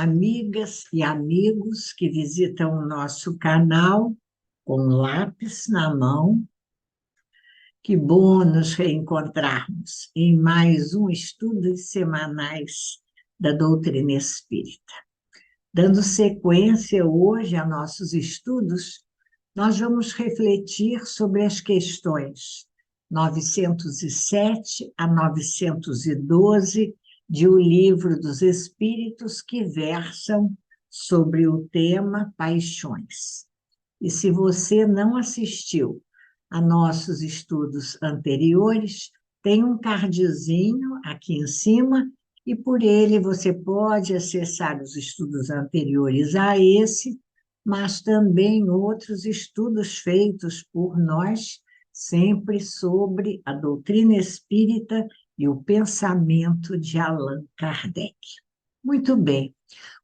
amigas e amigos que visitam o nosso canal com lápis na mão. Que bom nos reencontrarmos em mais um estudos semanais da doutrina espírita. Dando sequência hoje a nossos estudos, nós vamos refletir sobre as questões 907 a 912 de O Livro dos Espíritos, que versam sobre o tema paixões. E se você não assistiu a nossos estudos anteriores, tem um cardzinho aqui em cima, e por ele você pode acessar os estudos anteriores a esse, mas também outros estudos feitos por nós, sempre sobre a doutrina espírita e o pensamento de Allan Kardec. Muito bem.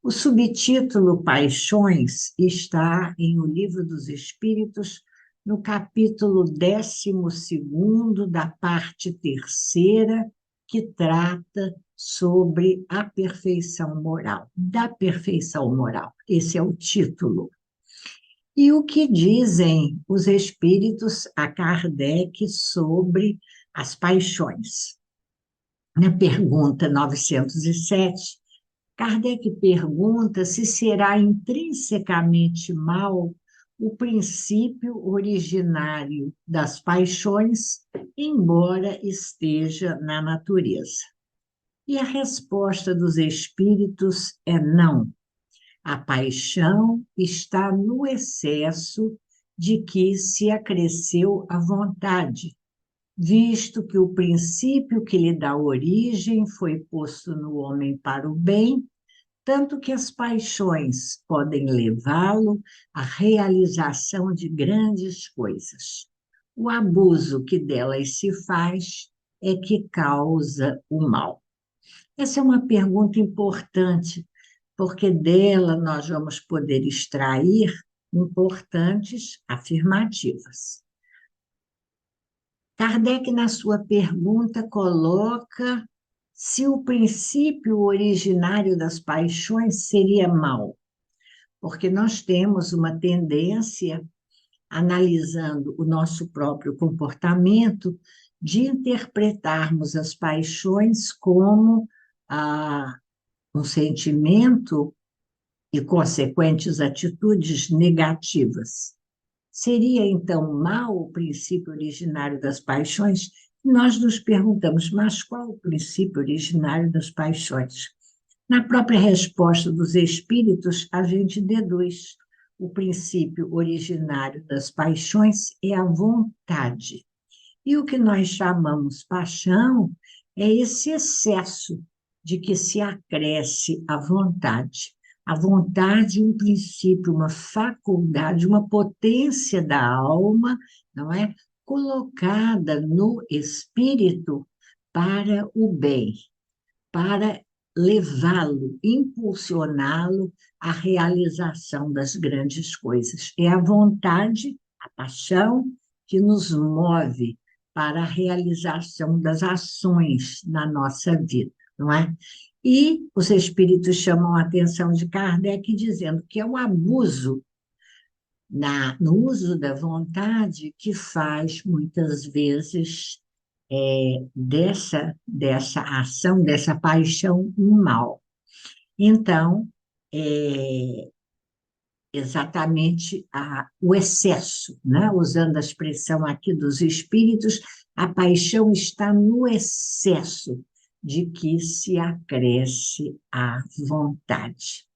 O subtítulo Paixões está em O Livro dos Espíritos, no capítulo 12º da parte terceira, que trata sobre a perfeição moral, da perfeição moral. Esse é o título. E o que dizem os espíritos a Kardec sobre as paixões? Na pergunta 907, Kardec pergunta se será intrinsecamente mal o princípio originário das paixões, embora esteja na natureza. E a resposta dos espíritos é não. A paixão está no excesso de que se acresceu a vontade, visto que o princípio que lhe dá origem foi posto no homem para o bem, tanto que as paixões podem levá-lo à realização de grandes coisas. O abuso que delas se faz é que causa o mal. Essa é uma pergunta importante, porque dela nós vamos poder extrair importantes afirmativas. Kardec, na sua pergunta, coloca se o princípio originário das paixões seria mau, porque nós temos uma tendência, analisando o nosso próprio comportamento, de interpretarmos as paixões como um sentimento e consequentes atitudes negativas. Seria, então, mau o princípio originário das paixões? Nós nos perguntamos, mas qual o princípio originário das paixões? Na própria resposta dos espíritos, a gente deduz. O princípio originário das paixões é a vontade. E o que nós chamamos paixão é esse excesso de que se acresce a vontade. A vontade, um princípio, uma faculdade, uma potência da alma, não é? Colocada no espírito para o bem, para levá-lo, impulsioná-lo à realização das grandes coisas. É a vontade, a paixão, que nos move para a realização das ações na nossa vida, não é? E os espíritos chamam a atenção de Kardec dizendo que é o abuso no uso da vontade que faz, muitas vezes, dessa ação, dessa paixão, um mal. Então, exatamente o excesso, né? Usando a expressão aqui dos espíritos, a paixão está no excesso de que se acresce a vontade.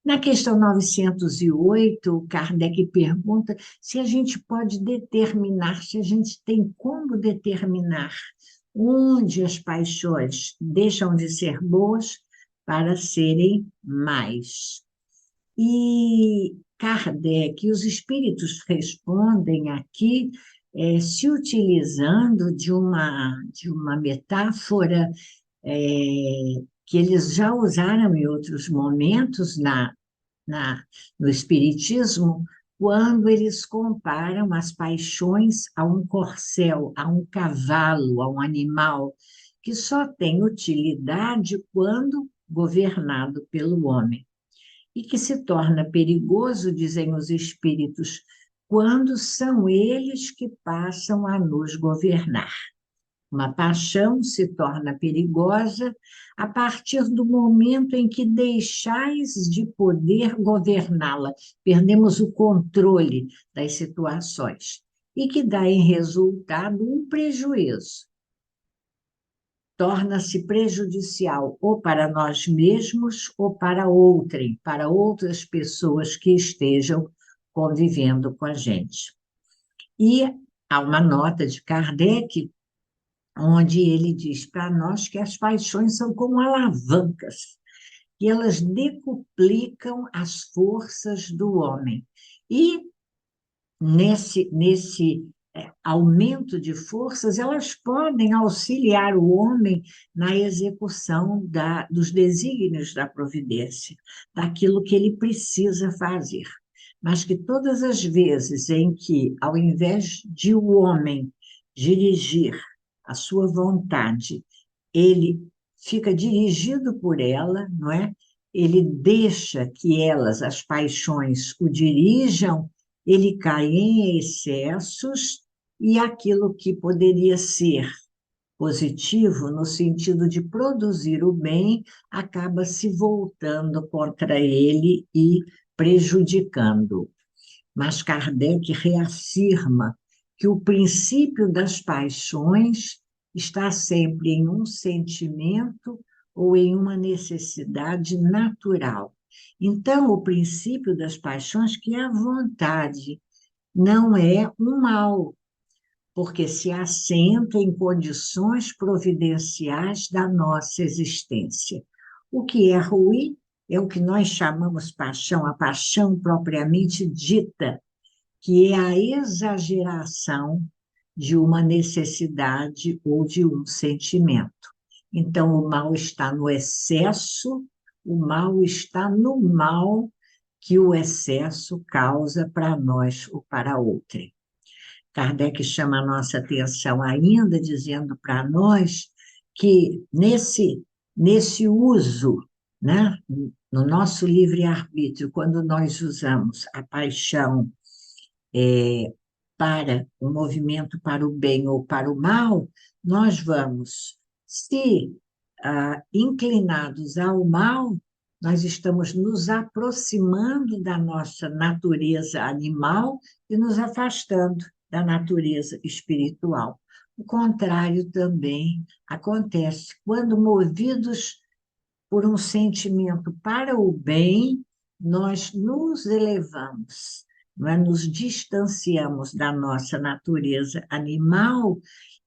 Na questão 908, Kardec pergunta se a gente pode determinar, se a gente tem como determinar onde as paixões deixam de ser boas para serem mais. E Kardec e os espíritos respondem aqui, se utilizando de uma metáfora que eles já usaram em outros momentos no Espiritismo, quando eles comparam as paixões a um corcel, a um cavalo, a um animal, que só tem utilidade quando governado pelo homem, e que se torna perigoso, dizem os espíritos, quando são eles que passam a nos governar. Uma paixão se torna perigosa a partir do momento em que deixais de poder governá-la, perdemos o controle das situações, e que dá em resultado um prejuízo. Torna-se prejudicial ou para nós mesmos ou para outrem, para outras pessoas que estejam convivendo com a gente. E há uma nota de Kardec onde ele diz para nós que as paixões são como alavancas, que elas decuplicam as forças do homem. E nesse aumento de forças, elas podem auxiliar o homem na execução dos desígnios da providência, daquilo que ele precisa fazer. Mas que todas as vezes em que, ao invés de o homem dirigir a sua vontade, ele fica dirigido por ela, não é? Ele deixa que elas, as paixões, o dirijam, ele cai em excessos e aquilo que poderia ser positivo, no sentido de produzir o bem, acaba se voltando contra ele e prejudicando. Mas Kardec reafirma que o princípio das paixões está sempre em um sentimento ou em uma necessidade natural. Então, o princípio das paixões, que é a vontade, não é um mal, porque se assenta em condições providenciais da nossa existência. O que é ruim é o que nós chamamos paixão, a paixão propriamente dita, que é a exageração de uma necessidade ou de um sentimento. Então, o mal está no excesso, o mal está no mal que o excesso causa para nós ou para outrem. Kardec chama a nossa atenção ainda, dizendo para nós que nesse uso, né, no nosso livre-arbítrio, quando nós usamos a paixão para o movimento para o bem ou para o mal, nós vamos, se inclinados ao mal, nós estamos nos aproximando da nossa natureza animal e nos afastando da natureza espiritual. O contrário também acontece quando movidos por um sentimento para o bem, nós nos elevamos, não é? Nos distanciamos da nossa natureza animal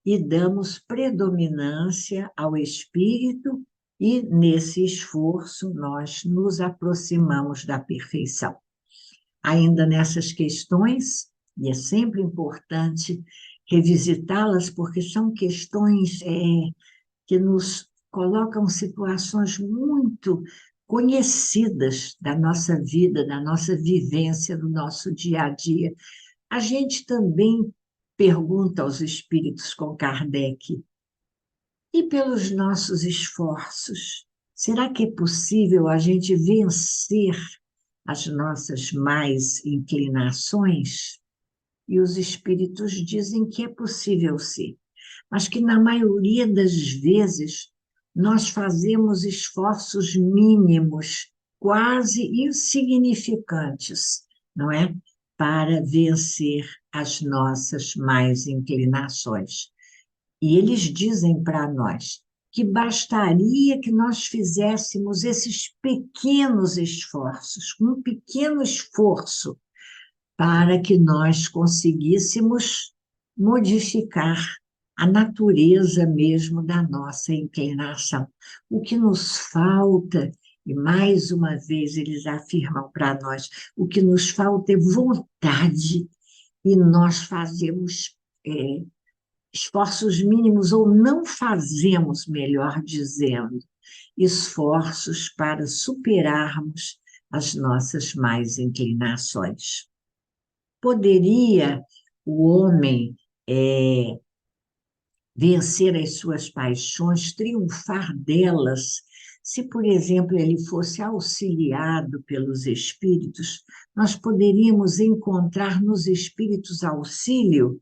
e damos predominância ao espírito, e nesse esforço nós nos aproximamos da perfeição. Ainda nessas questões, e é sempre importante revisitá-las, porque são questões que nos colocam situações muito conhecidas da nossa vida, da nossa vivência, do nosso dia a dia. A gente também pergunta aos espíritos com Kardec, e pelos nossos esforços, será que é possível a gente vencer as nossas más inclinações? E os espíritos dizem que é possível sim, mas que na maioria das vezes nós fazemos esforços mínimos, quase insignificantes, não é? Para vencer as nossas más inclinações. E eles dizem para nós que bastaria que nós fizéssemos esses pequenos esforços, um pequeno esforço, para que nós conseguíssemos modificar a natureza mesmo da nossa inclinação. O que nos falta, e mais uma vez eles afirmam para nós, o que nos falta é vontade, e nós fazemos esforços mínimos, ou não fazemos, melhor dizendo, esforços para superarmos as nossas más inclinações. Poderia o homem vencer as suas paixões, triunfar delas, Se, por exemplo, ele fosse auxiliado pelos espíritos, nós poderíamos encontrar nos espíritos auxílio,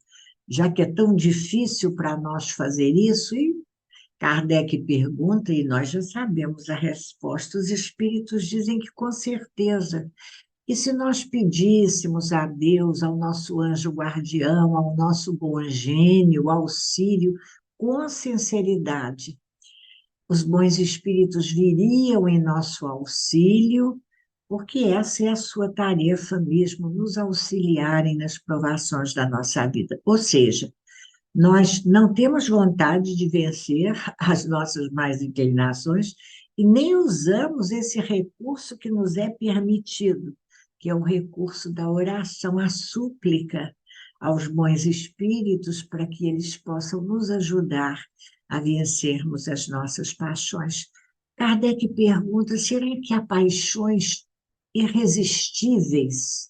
já que é tão difícil para nós fazer isso, e Kardec pergunta, e nós já sabemos a resposta, os espíritos dizem que com certeza. E se nós pedíssemos a Deus, ao nosso anjo guardião, ao nosso bom gênio, auxílio, com sinceridade, os bons espíritos viriam em nosso auxílio, porque essa é a sua tarefa mesmo, nos auxiliarem nas provações da nossa vida. Ou seja, nós não temos vontade de vencer as nossas más inclinações e nem usamos esse recurso que nos é permitido, que é o recurso da oração, a súplica aos bons espíritos para que eles possam nos ajudar a vencermos as nossas paixões. Kardec pergunta: será que há paixões irresistíveis,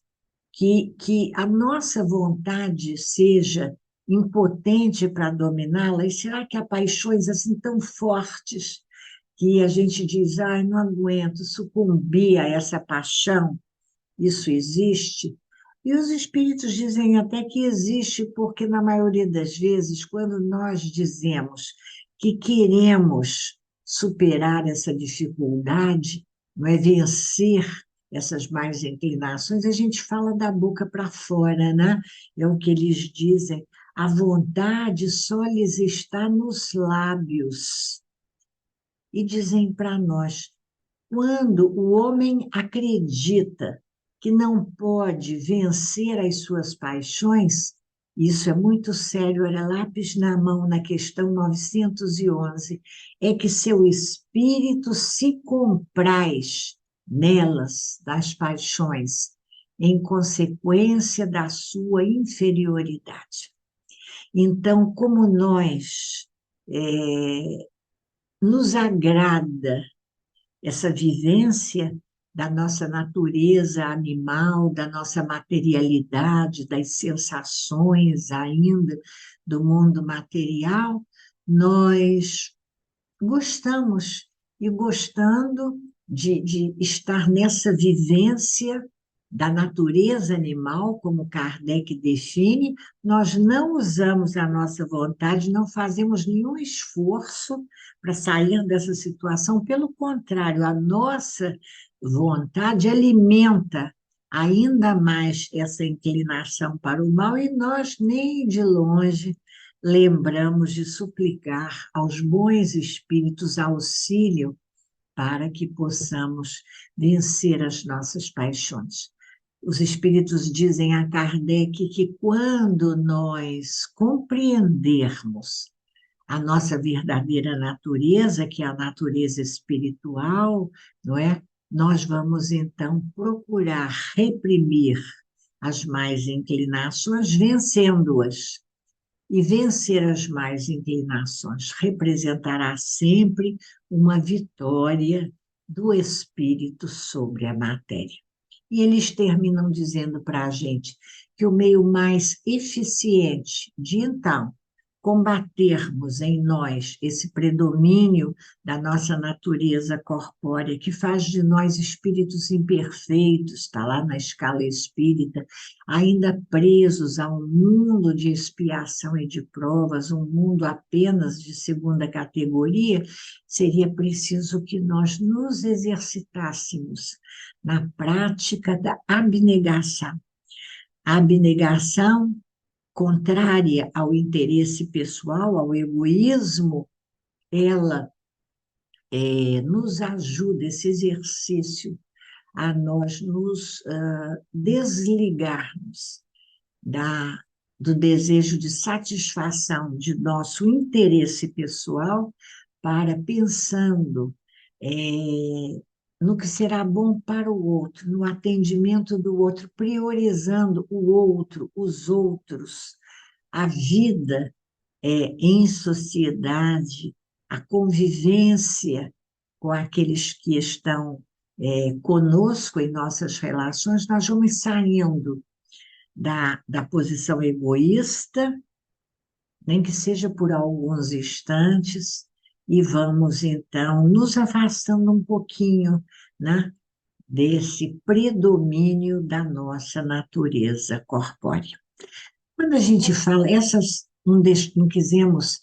que a nossa vontade seja impotente para dominá-la? E será que há paixões assim tão fortes que a gente diz, ai, não aguento sucumbir a essa paixão? Isso existe? E os espíritos dizem até que existe, porque na maioria das vezes, quando nós dizemos que queremos superar essa dificuldade, não é vencer essas más inclinações, a gente fala da boca para fora, né? É o que eles dizem. A vontade só lhes está nos lábios. E dizem para nós, quando o homem acredita que não pode vencer as suas paixões, isso é muito sério, era lápis na mão na questão 911, é que seu espírito se compraz nelas, das paixões, em consequência da sua inferioridade. Então, como nós nos agrada essa vivência da nossa natureza animal, da nossa materialidade, das sensações ainda do mundo material, nós gostamos, e gostando de estar nessa vivência da natureza animal, como Kardec define, nós não usamos a nossa vontade, não fazemos nenhum esforço para sair dessa situação, pelo contrário, a nossa vontade alimenta ainda mais essa inclinação para o mal, e nós nem de longe lembramos de suplicar aos bons espíritos auxílio para que possamos vencer as nossas paixões. Os espíritos dizem a Kardec que quando nós compreendermos a nossa verdadeira natureza, que é a natureza espiritual, não é? Nós vamos então procurar reprimir as más inclinações, vencendo-as. E vencer as más inclinações representará sempre uma vitória do espírito sobre a matéria. E eles terminam dizendo para a gente que o meio mais eficiente de, então, combatermos em nós esse predomínio da nossa natureza corpórea, que faz de nós espíritos imperfeitos, está lá na escala espírita, ainda presos a um mundo de expiação e de provas, um mundo apenas de segunda categoria, seria preciso que nós nos exercitássemos na prática da abnegação. A abnegação, contrária ao interesse pessoal, ao egoísmo, ela nos ajuda, esse exercício, a nós nos desligarmos do desejo de satisfação de nosso interesse pessoal para pensando no que será bom para o outro, no atendimento do outro, priorizando o outro, os outros, a vida em sociedade, a convivência com aqueles que estão conosco em nossas relações, nós vamos saindo da posição egoísta, nem que seja por alguns instantes, e vamos, então, nos afastando um pouquinho, né, desse predomínio da nossa natureza corpórea. Quando a gente fala, não quisemos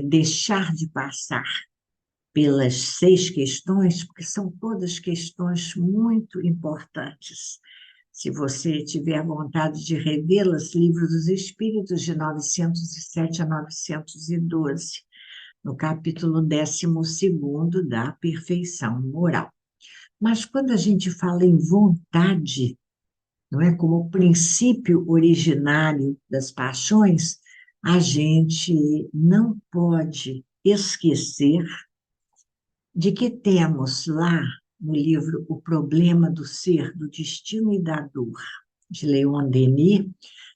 deixar de passar pelas 6 questões, porque são todas questões muito importantes. Se você tiver vontade de revê-las, Livro dos Espíritos, de 907 a 912, no capítulo 12º da perfeição moral. Mas quando a gente fala em vontade, não é, como princípio originário das paixões, a gente não pode esquecer de que temos lá no livro O Problema do Ser, do Destino e da Dor, de Leon Denis,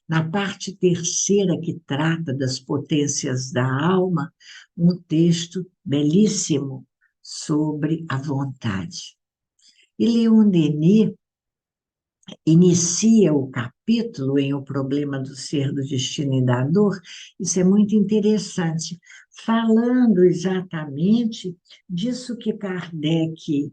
na parte terceira que trata das potências da alma, um texto belíssimo sobre a vontade. E Leon Denis inicia o capítulo em O Problema do Ser, do Destino e da Dor, isso é muito interessante, falando exatamente disso que Kardec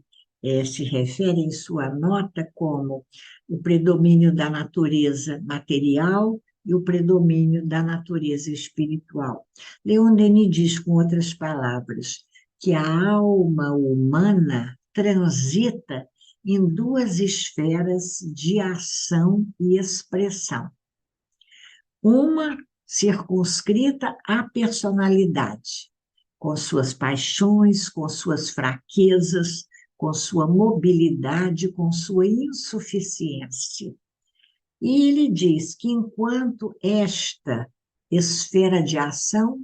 se refere em sua nota como o predomínio da natureza material e o predomínio da natureza espiritual. Leon Denis diz, com outras palavras, que a alma humana transita em 2 esferas de ação e expressão. Uma circunscrita à personalidade, com suas paixões, com suas fraquezas, com sua mobilidade, com sua insuficiência. E ele diz que enquanto esta esfera de ação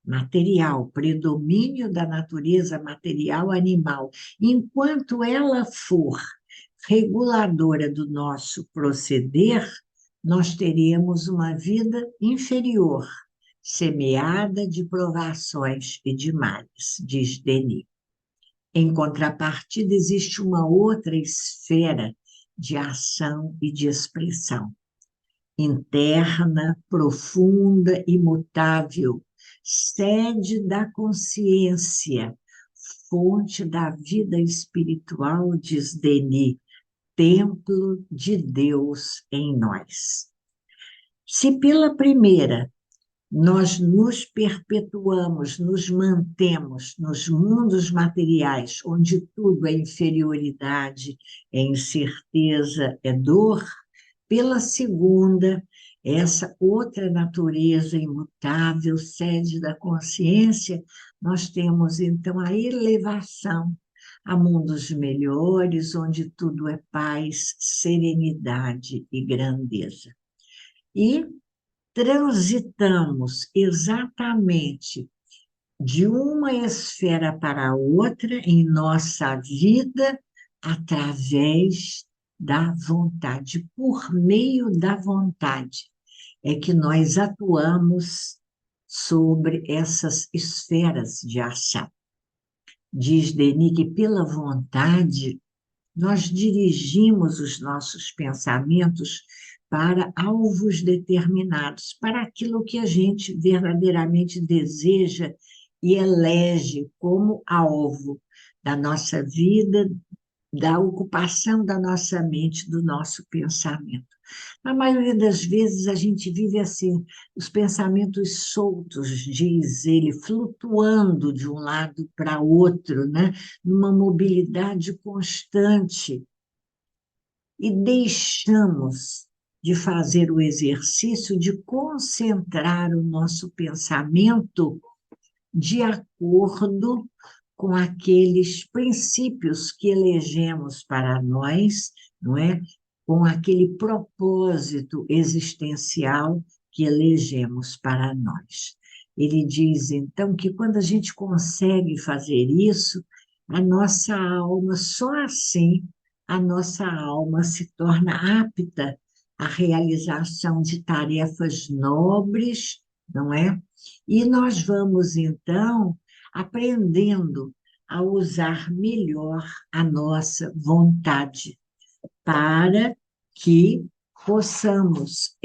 material, predomínio da natureza material animal, enquanto ela for reguladora do nosso proceder, nós teríamos uma vida inferior, semeada de provações e de males, diz Denis. Em contrapartida, existe uma outra esfera de ação e de expressão, interna, profunda, imutável, sede da consciência, fonte da vida espiritual, diz Denis, templo de Deus em nós. Se pela primeira nós nos perpetuamos, nos mantemos nos mundos materiais, onde tudo é inferioridade, é incerteza, é dor, pela segunda, essa outra natureza imutável, sede da consciência, nós temos então a elevação a mundos melhores, onde tudo é paz, serenidade e grandeza. E transitamos exatamente de uma esfera para a outra em nossa vida através da vontade, por meio da vontade, é que nós atuamos sobre essas esferas de ação. Diz Denis que pela vontade nós dirigimos os nossos pensamentos para alvos determinados, para aquilo que a gente verdadeiramente deseja e elege como alvo da nossa vida, da ocupação da nossa mente, do nosso pensamento. Na maioria das vezes a gente vive assim, os pensamentos soltos, diz ele, flutuando de um lado para outro, né? Numa mobilidade constante. E deixamos de fazer o exercício de concentrar o nosso pensamento de acordo com aqueles princípios que elegemos para nós, não é? Com aquele propósito existencial que elegemos para nós. Ele diz, então, que quando a gente consegue fazer isso, a nossa alma, só assim, a nossa alma se torna apta à realização de tarefas nobres, não é? E nós vamos, então, aprendendo a usar melhor a nossa vontade, para que possamos,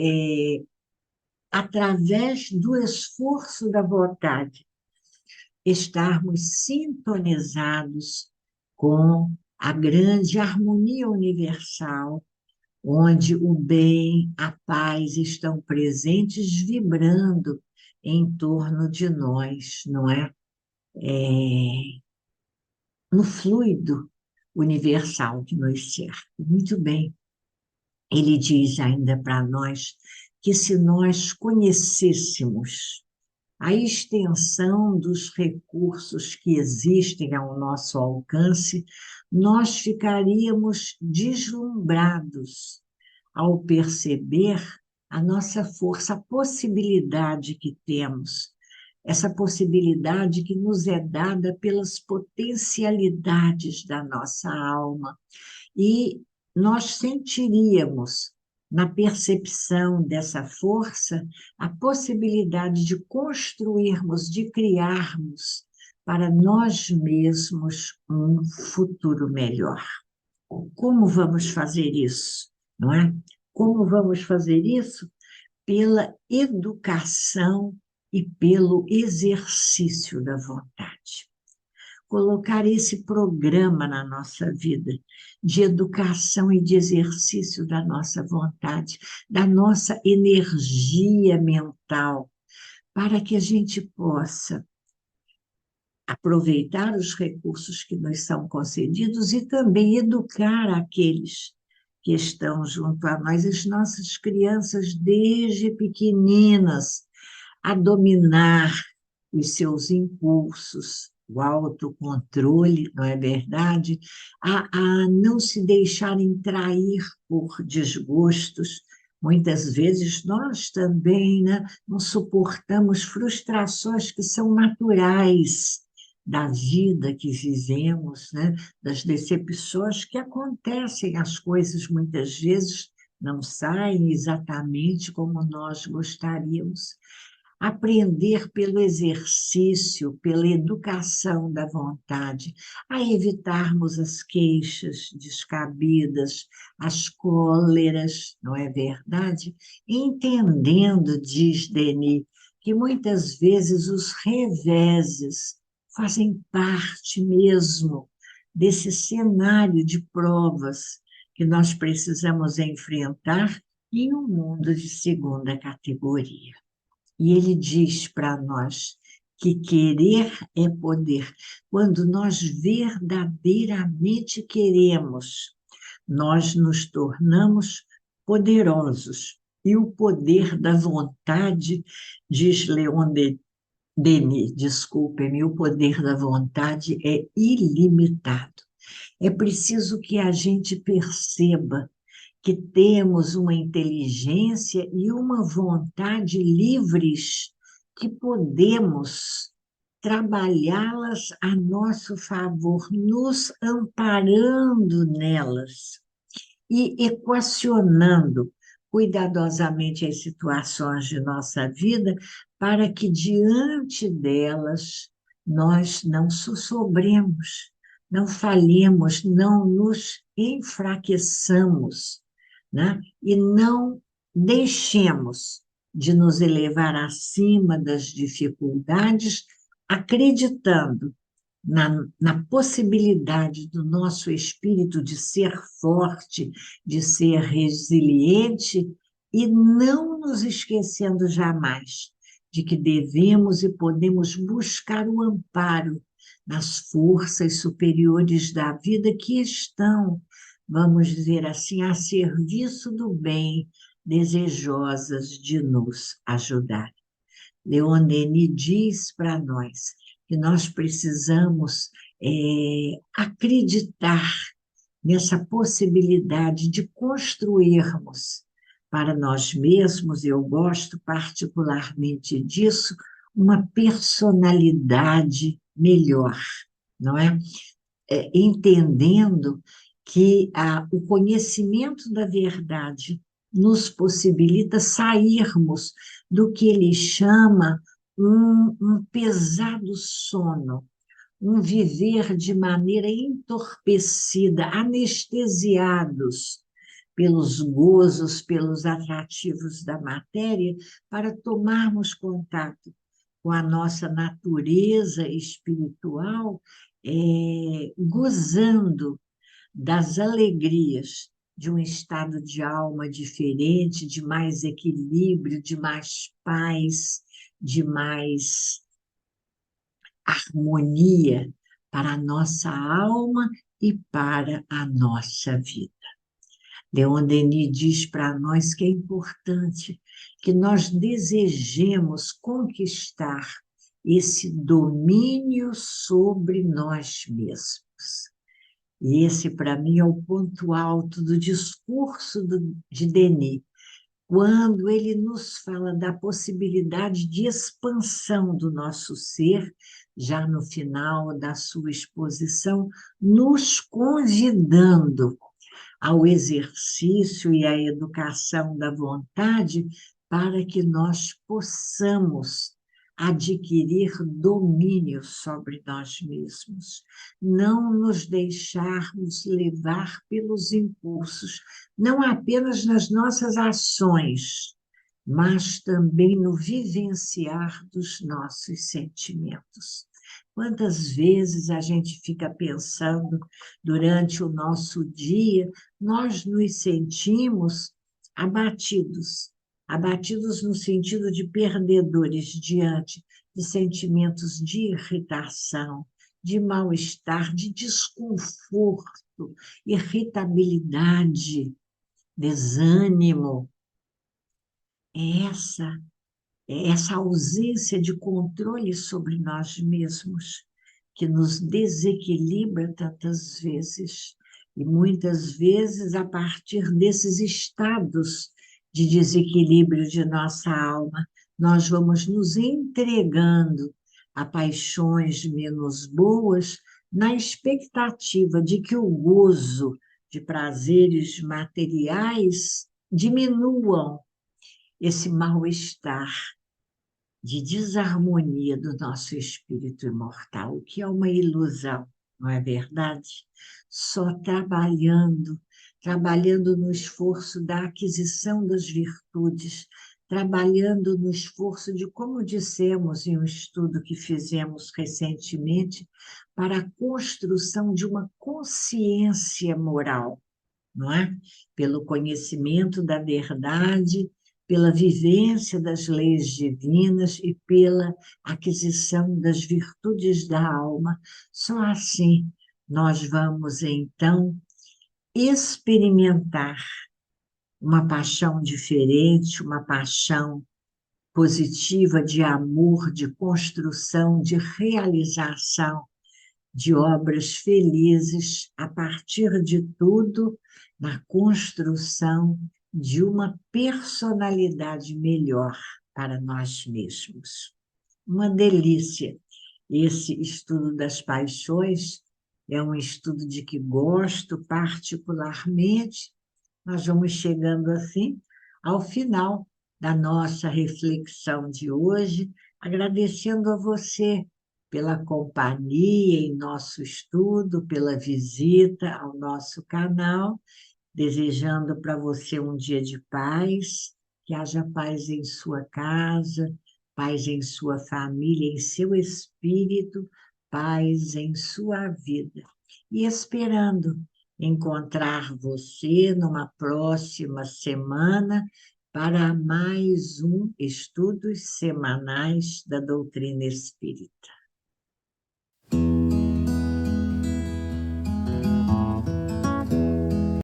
através do esforço da vontade, estarmos sintonizados com a grande harmonia universal, onde o bem, a paz estão presentes, vibrando em torno de nós, não é? No fluido universal que nos cerca. Muito bem. Ele diz ainda para nós que se nós conhecêssemos a extensão dos recursos que existem ao nosso alcance, nós ficaríamos deslumbrados ao perceber a nossa força, a possibilidade que temos, essa possibilidade que nos é dada pelas potencialidades da nossa alma. E nós sentiríamos, na percepção dessa força, a possibilidade de construirmos, de criarmos para nós mesmos um futuro melhor. Como vamos fazer isso? Não é? Como vamos fazer isso? Pela educação e pelo exercício da vontade. Colocar esse programa na nossa vida, de educação e de exercício da nossa vontade, da nossa energia mental, para que a gente possa aproveitar os recursos que nos são concedidos e também educar aqueles que estão junto a nós, as nossas crianças desde pequeninas, a dominar os seus impulsos, o autocontrole, não é verdade? A não se deixarem trair por desgostos. Muitas vezes nós também, né, não suportamos frustrações que são naturais da vida que vivemos, né, das decepções que acontecem, as coisas muitas vezes não saem exatamente como nós gostaríamos. Aprender pelo exercício, pela educação da vontade, a evitarmos as queixas descabidas, as cóleras, não é verdade? Entendendo, diz Denis, que muitas vezes os reveses fazem parte mesmo desse cenário de provas que nós precisamos enfrentar em um mundo de segunda categoria. E ele diz para nós que querer é poder. Quando nós verdadeiramente queremos, nós nos tornamos poderosos. E o poder da vontade, diz Leon Denis, desculpem-me, o poder da vontade é ilimitado. É preciso que a gente perceba que temos uma inteligência e uma vontade livres, que podemos trabalhá-las a nosso favor, nos amparando nelas e equacionando cuidadosamente as situações de nossa vida, para que diante delas nós não sossobremos, não falhemos, não nos enfraqueçamos, né? E não deixemos de nos elevar acima das dificuldades, acreditando na possibilidade do nosso espírito de ser forte, de ser resiliente, e não nos esquecendo jamais de que devemos e podemos buscar o amparo nas forças superiores da vida que estão, vamos dizer assim, a serviço do bem, desejosas de nos ajudar. Leon Denis diz para nós que nós precisamos acreditar nessa possibilidade de construirmos para nós mesmos, eu gosto particularmente disso, uma personalidade melhor, não é? Entendendo que o conhecimento da verdade nos possibilita sairmos do que ele chama um pesado sono, um viver de maneira entorpecida, anestesiados pelos gozos, pelos atrativos da matéria, para tomarmos contato com a nossa natureza espiritual, gozando das alegrias de um estado de alma diferente, de mais equilíbrio, de mais paz, de mais harmonia para a nossa alma e para a nossa vida. Leon Denis diz para nós que é importante que nós desejemos conquistar esse domínio sobre nós mesmos. E esse, para mim, é o ponto alto do discurso de Denis, quando ele nos fala da possibilidade de expansão do nosso ser, já no final da sua exposição, nos convidando ao exercício e à educação da vontade para que nós possamos adquirir domínio sobre nós mesmos, não nos deixarmos levar pelos impulsos, não apenas nas nossas ações, mas também no vivenciar dos nossos sentimentos. Quantas vezes a gente fica pensando durante o nosso dia, nós nos sentimos abatidos, abatidos no sentido de perdedores diante de sentimentos de irritação, de mal-estar, de desconforto, irritabilidade, desânimo. É essa ausência de controle sobre nós mesmos que nos desequilibra tantas vezes. E muitas vezes, a partir desses estados de desequilíbrio de nossa alma, nós vamos nos entregando a paixões menos boas, na expectativa de que o gozo de prazeres materiais diminuam esse mal-estar de desarmonia do nosso espírito imortal, o que é uma ilusão, não é verdade? Só trabalhando no esforço da aquisição das virtudes, trabalhando no esforço de, como dissemos em um estudo que fizemos recentemente, para a construção de uma consciência moral, não é? Pelo conhecimento da verdade, pela vivência das leis divinas e pela aquisição das virtudes da alma. Só assim nós vamos, então, experimentar uma paixão diferente, uma paixão positiva de amor, de construção, de realização de obras felizes, a partir de tudo, na construção de uma personalidade melhor para nós mesmos. Uma delícia. Esse estudo das paixões é um estudo de que gosto particularmente. Nós vamos chegando assim ao final da nossa reflexão de hoje, agradecendo a você pela companhia em nosso estudo, pela visita ao nosso canal, desejando para você um dia de paz, que haja paz em sua casa, paz em sua família, em seu espírito, paz em sua vida. E esperando encontrar você numa próxima semana para mais um Estudos Semanais da Doutrina Espírita.